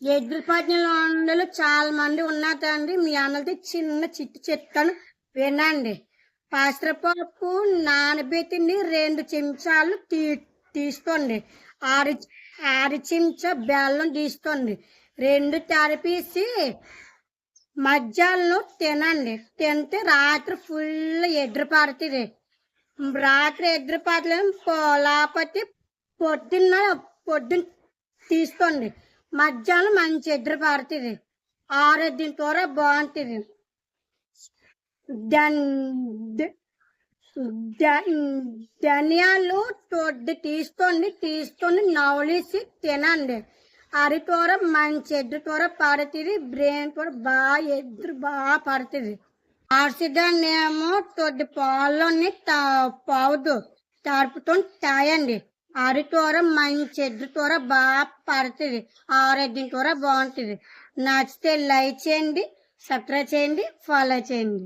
ఎద్దుల పద్యంలో చాలా మంది ఉన్నారండి. మీ అన్నది చిన్న చిట్టు చెప్తాను వినండి. పెసరపప్పు నానబెట్టింది 2 చెంచాలు తీసుకోండి. 6 6 చెంచా బెల్లం తీసుకోండి. 2 తరిపేసి మధ్యాహ్నం తినండి. తింటే రాత్రి ఫుల్ ఎదురు పడుతుంది. రాత్రి ఎదురు పడలేము లేకపోతే పొద్దున్న తీసుకోండి. మధ్యాహ్నం మంచి ఎదురు పడుతుంది. ఆరోగ్యం కూడా బాగుంటుంది. ధనియాలు తీసుకొని నవలేసి తినండి. అది కూడా మంచి ఎదురు కూడా పడుతుంది. బ్రెయిన్ కూడా బాగా పడుతుంది. ఆర్సిదాన్ని ఏమో తొడ్డి పాల్లోని పావుదు తడుపుతో తాయండి. అది కూడా మంచి ఎదురు కూడా బాగా పడుతుంది. ఆరోగ్యం కూడా బాగుంటుంది. నచ్చితే లైక్ చేయండి, సబ్స్క్రైబ్ చేయండి, ఫాలో చేయండి.